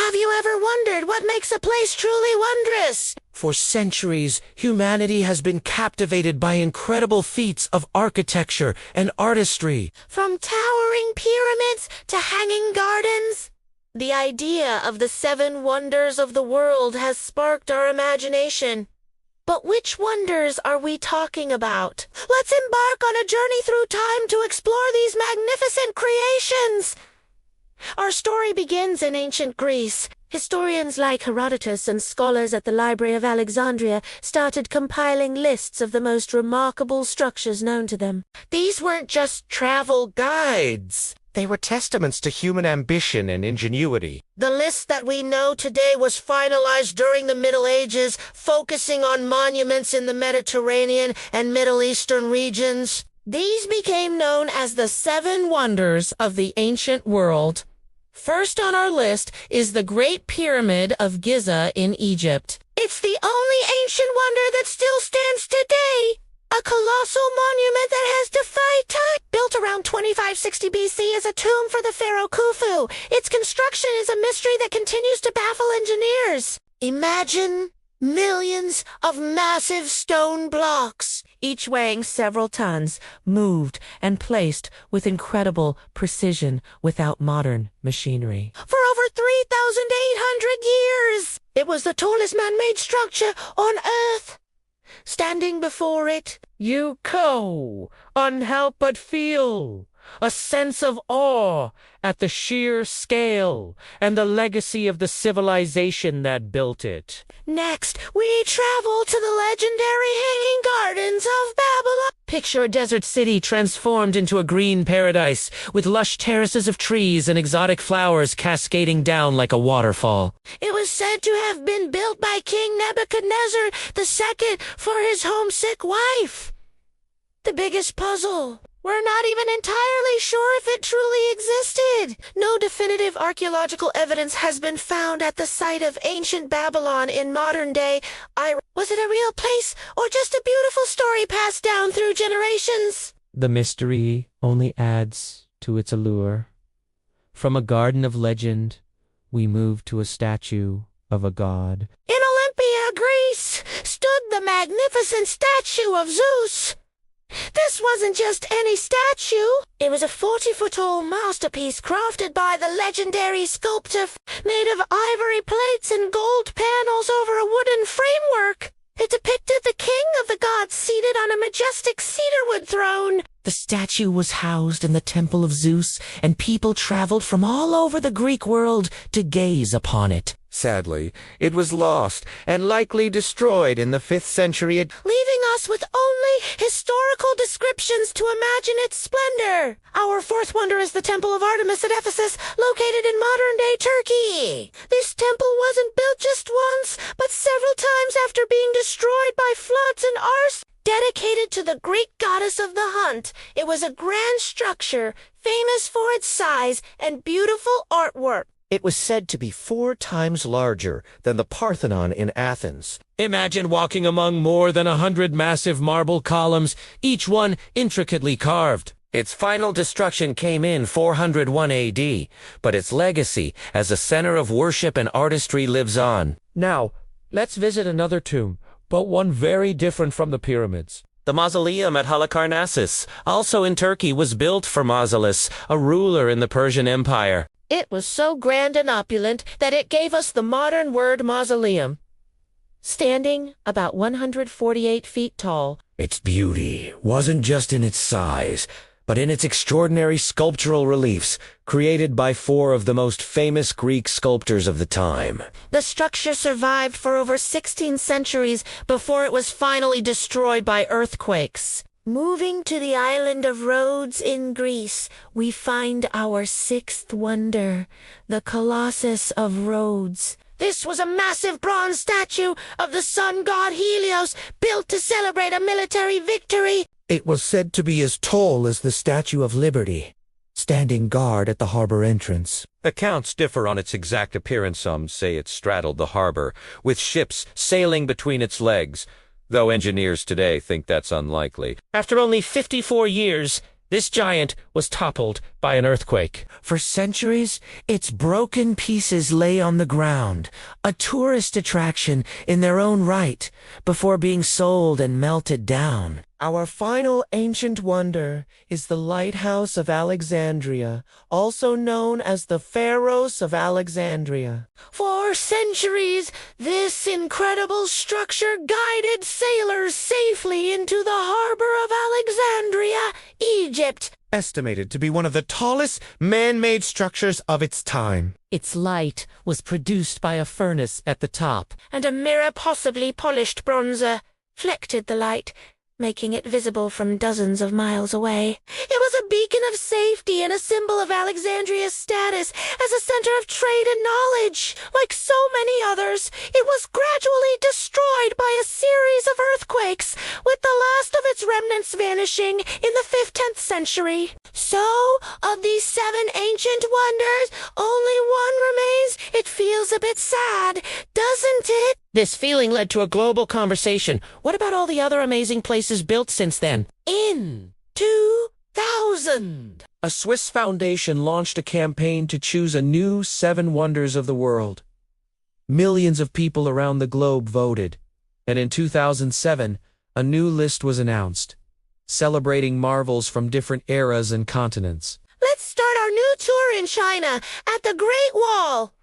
Have you ever wondered what makes a place truly wondrous? For centuries, humanity has been captivated by incredible feats of architecture and artistry. From towering pyramids to hanging gardens, the idea of the 7 wonders of the world has sparked our imagination. But which wonders are we talking about? Let's embark on a journey through time to explore these magnificent creations. Our story begins in ancient Greece. Historians like Herodotus and scholars at the Library of Alexandria started compiling lists of the most remarkable structures known to them. These weren't just travel guides. They were testaments to human ambition and ingenuity. The list that we know today was finalized during the Middle Ages, focusing on monuments in the Mediterranean and Middle Eastern regions. These became known as the 7 wonders of the ancient world. First on our list is the Great Pyramid of Giza in Egypt. It's the only ancient wonder that still stands today. A colossal monument that has defied time. Built around 2560 BC as a tomb for the pharaoh Khufu. Its construction is a mystery that continues to baffle engineers. Imagine millions of massive stone blocks, each weighing several tons, moved and placed with incredible precision without modern machinery. For over 3,800 years, it was the tallest man-made structure on Earth. Standing before it, you unhelp but feel a sense of awe at the sheer scale and the legacy of the civilization that built it. Next, we travel to the legendary Hanging Gardens of Babylon. Picture a desert city transformed into a green paradise with lush terraces of trees and exotic flowers cascading down like a waterfall. It was said to have been built by King Nebuchadnezzar II for his homesick wife. The biggest puzzle. We're not even entirely sure if it truly existed. No definitive archaeological evidence has been found at the site of ancient Babylon in modern day Iraq. Was it a real place or just a beautiful story passed down through generations? The mystery only adds to its allure. From a garden of legend, we move to a statue of a god. In Olympia, Greece, stood the magnificent statue of Zeus. This wasn't just any statue. It was a 40-foot-tall masterpiece crafted by the legendary sculptor, made of ivory plates and gold panels over a wooden framework. It depicted the king of the gods seated on a majestic cedarwood throne. The statue was housed in the temple of Zeus, and people traveled from all over the Greek world to gaze upon it. Sadly, it was lost and likely destroyed in the 5th century, leaving us with only historical descriptions to imagine its splendor. Our 4th wonder is the Temple of Artemis at Ephesus, located in modern-day Turkey. This temple wasn't built just once, but several times after being destroyed by floods and arson. Dedicated to the Greek goddess of the hunt, it was a grand structure, famous for its size and beautiful artwork. It was said to be 4 times larger than the Parthenon in Athens. Imagine walking among more than 100 massive marble columns, each one intricately carved. Its final destruction came in 401 AD, but its legacy as a center of worship and artistry lives on. Now, let's visit another tomb, but one very different from the pyramids. The mausoleum at Halicarnassus, also in Turkey, was built for Mausolus, a ruler in the Persian Empire. It was so grand and opulent that it gave us the modern word mausoleum. Standing about 148 feet tall, its beauty wasn't just in its size, but in its extraordinary sculptural reliefs, created by 4 of the most famous Greek sculptors of the time. The structure survived for over 16 centuries before it was finally destroyed by earthquakes. Moving to the island of Rhodes in Greece, we find our 6th wonder, the Colossus of Rhodes. This was a massive bronze statue of the sun god Helios, built to celebrate a military victory. It was said to be as tall as the Statue of Liberty, standing guard at the harbor entrance. Accounts differ on its exact appearance. Some say it straddled the harbor, with ships sailing between its legs, though engineers today think that's unlikely. After only 54 years, This giant was toppled by an earthquake. For centuries, its broken pieces lay on the ground, a tourist attraction in their own right, before being sold and melted down. Our final ancient wonder is the Lighthouse of Alexandria, also known as the Pharos of Alexandria. For centuries, this incredible structure guided sailors safely into the harbor of Alexandria, Egypt. Estimated to be one of the tallest man-made structures of its time. Its light was produced by a furnace at the top, And a mirror, possibly polished bronze, reflected the light, making it visible from dozens of miles away. It was a beacon of safety and a symbol of Alexandria's status as a center of trade and knowledge. Like so many others, it was gradually destroyed by a series of earthquakes, with the last of its remnants vanishing in the 15th century. So, of these 7 ancient wonders, only one remains. It feels a bit sad, doesn't it? This feeling led to a global conversation. What about all the other amazing places built since then? In 2000. A Swiss foundation launched a campaign to choose a new 7 wonders of the world. Millions of people around the globe voted, and in 2007, a new list was announced, celebrating marvels from different eras and continents. Let's start our new tour in China, at the Great Wall.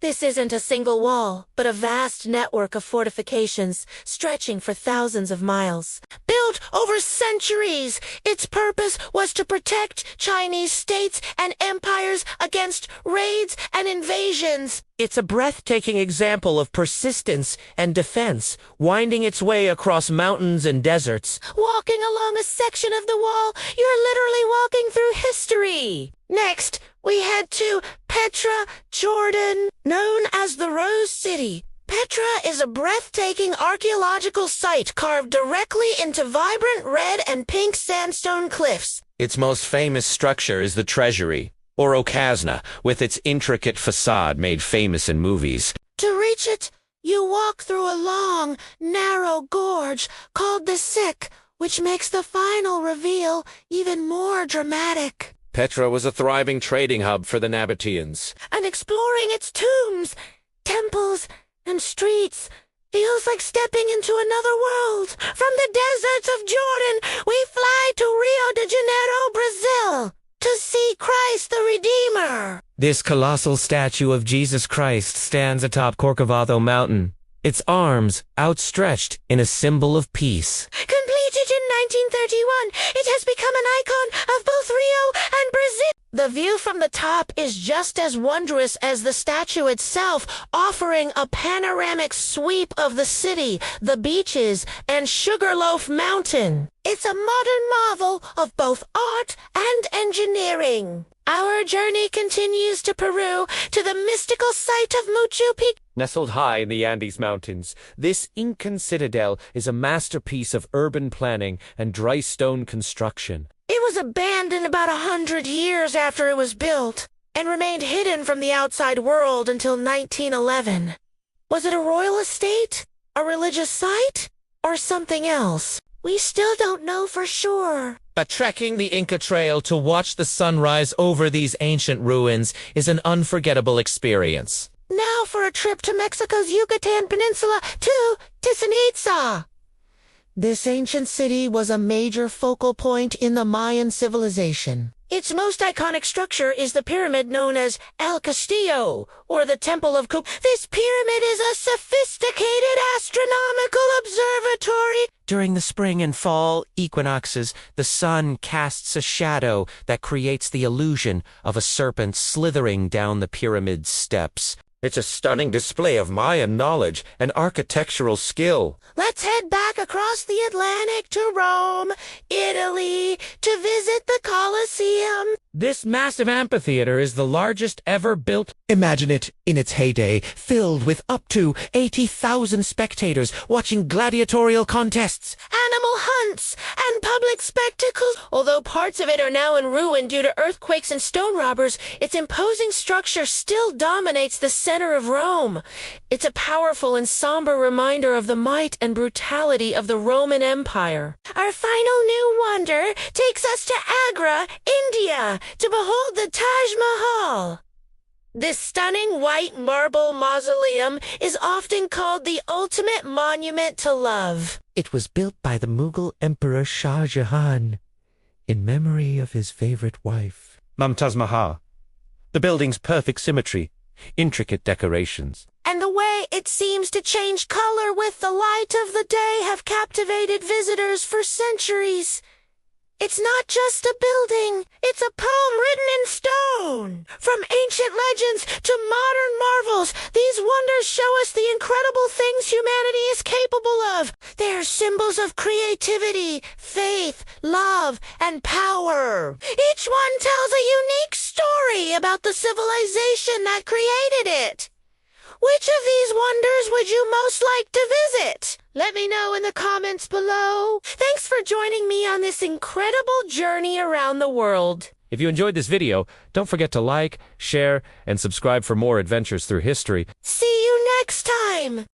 This isn't a single wall, but a vast network of fortifications stretching for thousands of miles. Built over centuries, its purpose was to protect Chinese states and empires against raids and invasions. It's a breathtaking example of persistence and defense, winding its way across mountains and deserts. Walking along a section of the wall, you're literally walking through history. Next, we head to Petra, Jordan, known as the Rose City. Petra is a breathtaking archaeological site carved directly into vibrant red and pink sandstone cliffs. Its most famous structure is the Treasury, or Okazna, with its intricate facade made famous in movies. To reach it, you walk through a long, narrow gorge called the Sick, which makes the final reveal even more dramatic. Petra was a thriving trading hub for the Nabateans. And exploring its tombs, temples, and streets feels like stepping into another world. From the deserts of Jordan, we fly to Rio de Janeiro, Brazil, to see Christ the Redeemer. This colossal statue of Jesus Christ stands atop Corcovado Mountain, its arms outstretched in a symbol of peace. Completed in 1931, it has become an icon of both Rio and Brazil. The view from the top is just as wondrous as the statue itself, offering a panoramic sweep of the city, the beaches, and Sugarloaf Mountain. It's a modern marvel of both art and engineering. Our journey continues to Peru, to the mystical site of Machu Picchu. Nestled high in the Andes Mountains, this Incan citadel is a masterpiece of urban planning and dry stone construction. It was abandoned about 100 years after it was built, and remained hidden from the outside world until 1911. Was it a royal estate, a religious site, or something else? We still don't know for sure. But trekking the Inca Trail to watch the sunrise over these ancient ruins is an unforgettable experience. Now for a trip to Mexico's Yucatan Peninsula to Chichén Itzá. This ancient city was a major focal point in the Mayan civilization. Its most iconic structure is the pyramid known as El Castillo, or the Temple of Cup. This pyramid is a sophisticated astronomical observatory. During the spring and fall equinoxes, the sun casts a shadow that creates the illusion of a serpent slithering down the pyramid's steps. It's a stunning display of Mayan knowledge and architectural skill. Let's head back across the Atlantic to Rome, Italy, to visit the Colosseum. This massive amphitheater is the largest ever built. Imagine it in its heyday, filled with up to 80,000 spectators watching gladiatorial contests, Animal hunts, and public spectacles. Although parts of it are now in ruin due to earthquakes and stone robbers, its imposing structure still dominates the center of Rome. It's a powerful and somber reminder of the might and brutality city of the Roman Empire. Our final new wonder takes us to Agra, India, to behold the Taj Mahal. This stunning white marble mausoleum is often called the ultimate monument to love. It was built by the Mughal Emperor Shah Jahan in memory of his favorite wife, Mumtaz Mahal. The building's perfect symmetry, intricate decorations, and the way it seems to change color with the light of the day have captivated visitors for centuries. It's not just a building, it's a poem written in stone. From ancient legends to modern marvels, these wonders show us the incredible things humanity is capable of. They are symbols of creativity, faith, love, and power. Each one tells a unique story about the civilization that created it. Which of these wonders would you most like to visit? Let me know in the comments below. Thanks for joining me on this incredible journey around the world. If you enjoyed this video, don't forget to like, share, and subscribe for more adventures through history. See you next time!